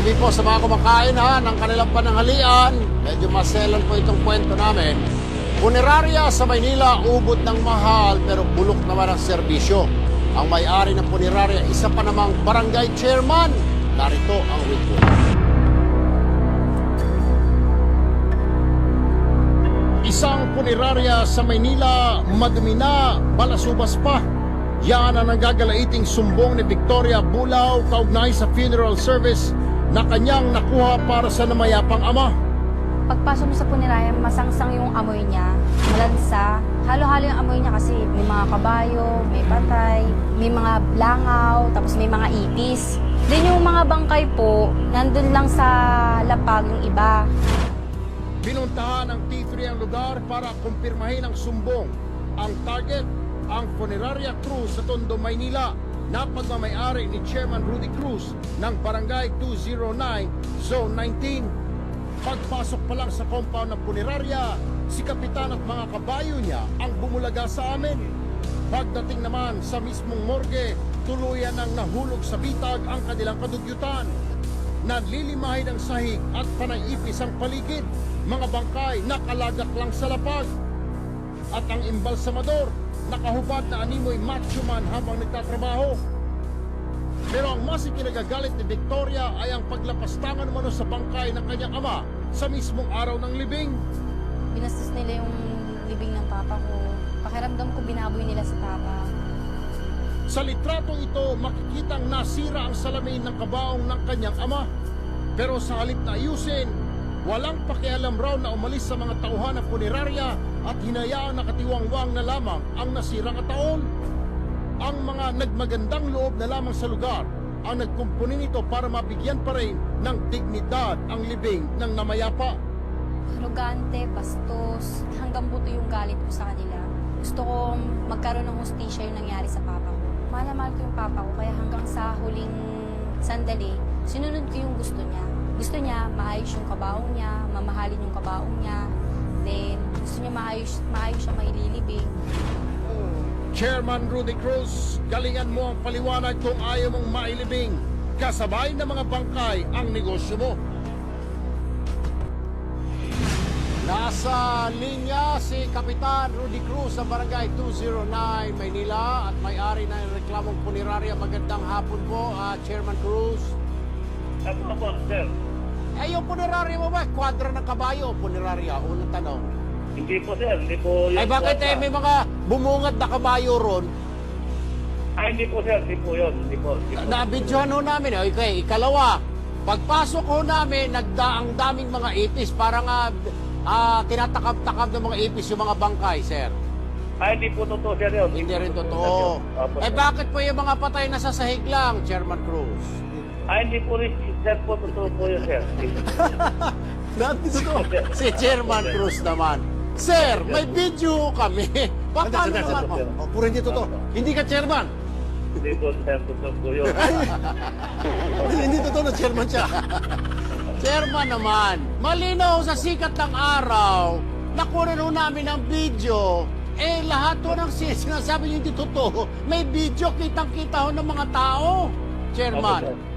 gabi po sa mga kumakain ng kanilang pananghalian. Medyo maselan po itong kwento namin. Punerarya sa Maynila, ubod ng mahal pero bulok naman ang serbisyo. Ang may-ari ng punerarya, isa pa namang barangay chairman. Narito ang report. Isang punerarya sa Maynila, madumi na, balasubas pa. Yan ang nagagalaiting sumbong ni Victoria Bulao kaugnay sa funeral service na kanyang nakuha para sa namayapang ama. Pagpasok mo sa punerarya, masangsang yung amoy niya, malansa. Halo-halo yung amoy niya kasi may mga kabayo, may patay, may mga langaw, tapos may mga ipis. Then yung mga bangkay po, nandun lang sa lapag yung iba. Pinuntahan ng T3 ang lugar para kumpirmahin ang sumbong. Ang target, ang Funeraria Cruz sa Tondo, Maynila, na pagmamayari ni Chairman Rudy Cruz ng Barangay 209, Zone 19. Pagpasok pa lang sa compound ng punerarya, si Kapitan at mga kabayo niya ang bumulaga sa amin. Pagdating naman sa mismong morgue, tuluyan ang nahulog sa bitag ang kanilang kadugyutan. Nanlilimahin ang sahig at panay-ipis ang paligid. Mga bangkay nakalagak lang sa lapag. At ang imbalsamador, nakahubad na animoy macho man habang nagtatrabaho. Pero ang mas ikinagagalit ni Victoria ay ang paglapastangan umano sa bangkay ng kanyang ama sa mismong araw ng libing. Binastos nila yung libing ng papa ko. Pakiramdam ko binaboy nila sa papa. Sa litratong ito, makikitang nasira ang salamin ng kabaong ng kanyang ama. Pero sa halip na ayusin, walang pakialam raw na umalis sa mga tauhan ng punerarya at hinayaang nakatiwangwang na lamang ang nasirang ataol. Ang mga nagmagandang loob na lamang sa lugar ang nagkumpuni nito para mabigyan pa rin ng dignidad ang libing ng namayapa. Arrogante, bastos, hanggang buto yung galit ko sa kanila. Gusto kong magkaroon ng hustisya yung nangyari sa papa ko. Mahal na mahal ko yung papa ko, kaya hanggang sa huling sandali, sinunod ko yung gusto niya. Gusto niya maayos yung kabaong niya, mamahalin yung kabaong niya. Then, gusto niya maayos siya maililibing. Chairman Rudy Cruz, galingan mo ang paliwanag kung ayaw mong mailibing. Kasabay ng mga bangkay ang negosyo mo. Nasa linya si Kapitan Rudy Cruz sa Barangay 209, Maynila at may-ari ng reklamong punerarya. Magandang hapon po, Chairman Cruz. Ako po, sir. Yung punerarya mo ba? Kwadra ng kabayo o punerarya? Unang tanong. Hindi po, sir. Hindi po yun. Ay bakit may mga bumungad na kabayo ron? Ay, hindi po, sir. Hindi po yun. Hindi po. Nabidyohan ho namin. Okay, ikalawa, pagpasok ho namin, ang daming mga ipis. Parang tinatakab-takab ng mga ipis yung mga bangkay, sir. Ay, hindi po totoo, sir. Yun. Hindi rin totoo. Opo, Eh sir. bakit po yung mga patay na sa sahig lang, Chairman Cruz? Ay, hindi po rin, sir po. Totoo po yun, sir. Si Chairman Cruz naman. Sir, may video kami. Paano naman? Puro hindi totoo. Hindi ka chairman. Hindi po, sir. Totoo po yun. Hindi totoo na chairman siya. Chairman naman, malinaw sa sikat ng araw, nakuha ho namin ang video. Eh, lahat ho ng sinasabi niyo hindi totoo. May video, kitang-kita ho ng mga tao. Chairman. Opo, sir.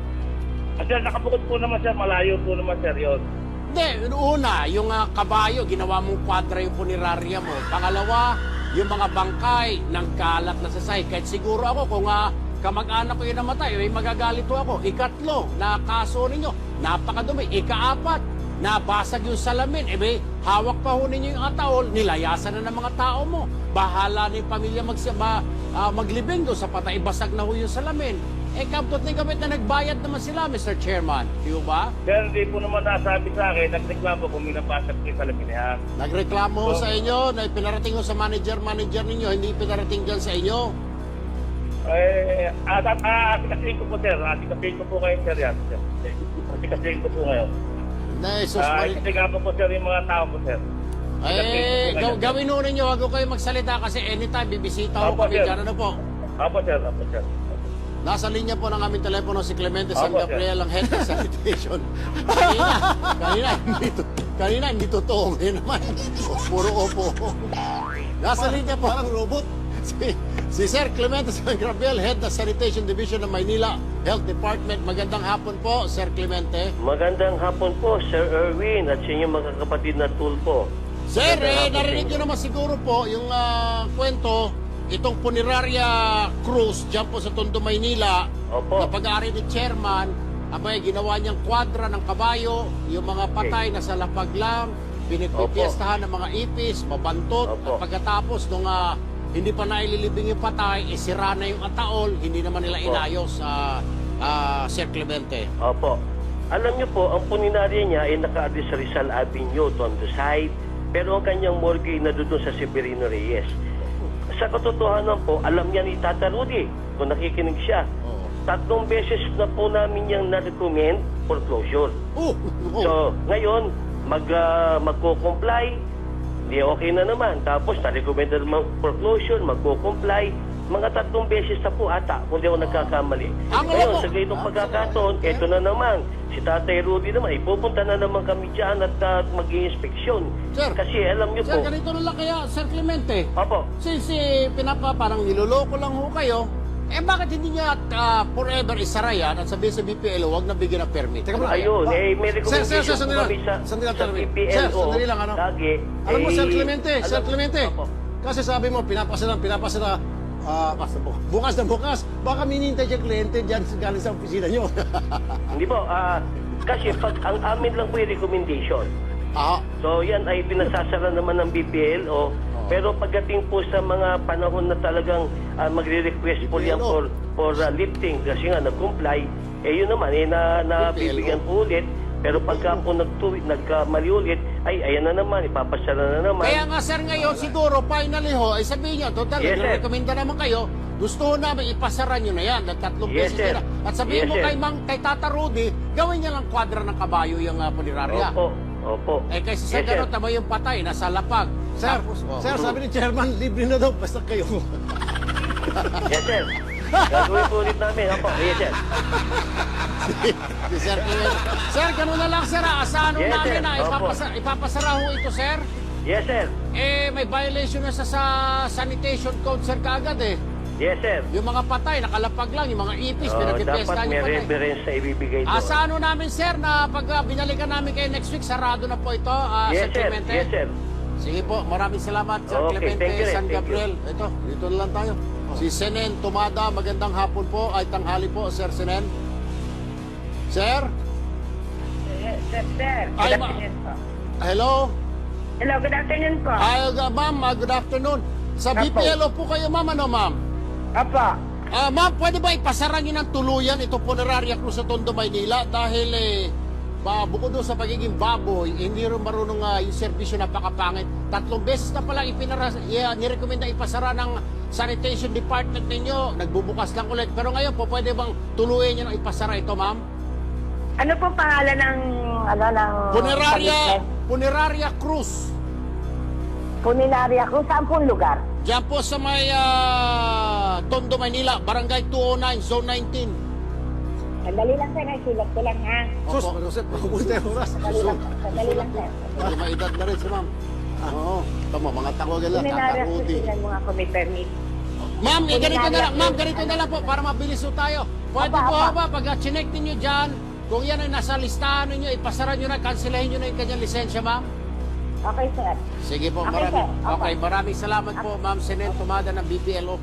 Sir, nakabukod po naman, sir. Malayo po naman, sir. Yun. Hindi, una, yung kabayo, ginawa mong kwadra yung punerarya mo. Pangalawa, yung mga bangkay, nangkalat na sa sahig. Kahit siguro ako, kung kamag-anak ko yung namatay, may magagalit ho ako. Ikatlo, na kaso ninyo, napakadumi. Ikaapat, nabasag yung salamin. May hawak pa ho ninyo yung ataol, nilayasan na ng mga tao mo. Bahala na yung pamilya maglibing doon sa patay, basag na ho yung salamin. Kaptot na gamit na nagbayad naman sila, Mr. Chairman. Di ba? Sir, hindi po naman nasabi sa akin. Nagreklamo kung minapasag ko yung salamin niya. Nagreklamo ho sa inyo na pinarating ho sa manager ninyo, hindi pinarating dyan sa inyo. Asikasihin ko po, sir. Asikasihin ko po kayo, sir. Yan, sir. Asikasihin ko po ngayon. Kasi nga po, sir, yung mga tao po, sir. Gawin ho ninyo, wag ho kayo magsalita kasi anytime bibisita ho Opo, kami sir. dyan. Ano po? Apo, sir. Apo, sir. Nasa linya po ng aming telepono si Clemente San Opo, Gabriel, ang head of sanitation. Kanina, hindi totoo. Ngayon naman, puro opo. Nasa linya po. Parang robot. si Sir Clemente San Gabriel, Head ng Sanitation Division ng Maynila Health Department. Magandang hapon po, Sir Clemente. Magandang hapon po, Sir Erwin, at sa inyong mga kapatid na Tulpo. Sir, Magandang hapon narinig sa nyo inyo. naman siguro po yung kwento, itong Funeraria Cruz dyan po sa Tondo, Maynila, Opo. na pag-aari ni Chairman, abay, ginawa niyang kwadra ng kabayo, yung mga patay na sa lapag lang, pinagpipiestahan ng mga ipis, mabantot, Opo. at pagkatapos nung hindi pa naililibing yung patay, sira na yung ataol, hindi naman nila Opo. inayos, Sir Clemente. Opo. Alam niyo po, ang puninarya niya ay naka-address sa Rizal Avenue, Tondo side, pero ang kanyang morgue na doon sa Severino Reyes. Sa katotohanan po, alam niya ni Tata Rudy, kung nakikinig siya, Oo. 3 beses na po namin niyang na-recommend for closure. Oh, So, ngayon, magko-comply, di okay na naman. Tapos, na-recommend na naman for closure, magko-comply. Mga 3 beses na po ata, kung di ako nagkakamali. Ang Ngayon, alam mo- sa ganitong pagkakataon, eto na naman, si Tatay Rudy naman, ipupunta na naman kami dyan at mag-i-inspeksyon. Sir. Kasi alam niyo Sir, po, ganito na lang kaya, Sir Clemente. opo, Since parang niloloko lang ho kayo, bakit hindi niya forever isara yan at sabihin sa BPLO, huwag na bigyan ng permit? Teka muna. ayun, may recommendation Sir, po sandali kami lang. Sandali lang, sa Terry. PPLO. Sir, sandali lang, ano? Lagi, Alam mo, Sir eh, Clemente, Sir alam- Clemente. Opo. Kasi sabi mo, pinapasara, bukas na bukas. Baka minintay siya kliyente dyan galing sa opisina nyo. Hindi po, kasi pag ang amin lang po yung recommendation. Ah, So yan ay pinasasara naman ng BPLO. Pero pagdating po sa mga panahon na talagang magre-request po yan for lifting kasi nga nag-comply, yun naman, nabibigyan po ulit. Pero pagka po nagkamali ulit, ay ayan na naman, ipapasara na naman. kaya nga sir ngayon siguro finally ho, ay sabihin niyo, total, Yes, sir. rekomenda naman kayo, gusto ho namin ipasara niyo na yan, at 3 Yes, beses sir. na. At sabihin Yes, mo sir. kay Tata Rudy, gawin niya lang kwadra ng kabayo yung Funeraria. Opo. Kasi sa Yes, sir. gano'n tama yung patay, nasa lapag. Sir, Tapos, sir, sabi ni Chairman, libre na daw, basta kayo. Yes, sir. Gagawin po ulit namin. Opo, yes, sir. Si Sir Clemente. Sir, gano'n na lang sir, asahan ho Yes, namin sir. na Opo. ipapasara ho ito sir. Yes, sir. May violation na sa sanitation code sir kaagad eh. Yes, sir. Yung mga patay, nakalapag lang, yung mga ipis, Dapat pinagpipiesta may niyo patay. reverence na ibibigay doon. Asahan ho namin sir na pag binalikan namin kayo next week, sarado na po ito, Yes, Sir sir. Clemente. Yes, sir. Sige po, maraming salamat Sir Okay, Clemente thank you rin, San thank you. Gabriel. Ito, dito na lang tayo. Si Senen Tumada, magandang hapon po, ay tanghali po, Sir Senen. Sir? Sir, Ay, good ma- afternoon po. Hello? Hello, good afternoon po. Ma'am, good afternoon. Sa Apo. BPLO po kayo, ma'am, ano, ma'am? Opo. Ma'am, pwede ba ipasara niyo ng tuluyan ito Funeraria Cruz sa Tondo, Maynila? Dahil, bukod doon sa pagiging baboy, hindi rin marunong yung serbisyo napakapangit. 3 beses na palang nirekomenda ipasara ng sanitation department ninyo. Nagbubukas lang ulit. Pero ngayon po, pwede bang tuluyan niyo na ipasara ito, ma'am? Ano po pangalan ng Funeraria Cruz. Funeraria Cruz? Saan pong lugar? Diyan po sa may Tondo, Maynila, Barangay 209, Zone 19. Sandali lang, sir. Sulat ko lang, ha? Sus, Joseph, makukulit tayo oras. Sandali lang, sir. May mga edad na rin si ma'am. Oo. Tama, mga tawagan lang, Funeraria Tata Cruz, Rudy. tingnan mo nga kung may permit. Ma'am, ganito na Funeraria lang. Ma'am, Cruz. ganito na lang po para mabilis po tayo. Pwede Apa, po apa. ba, pag chinek ninyo dyan, kung yan ay nasa listahan ninyo, ipasara nyo na, cancelahin nyo na yung kanyang lisensya, ma'am? Okay, sir. Sige po, Okay, maraming, sir. Apa. okay, maraming salamat po, ma'am Senen Tumada ng BPLO.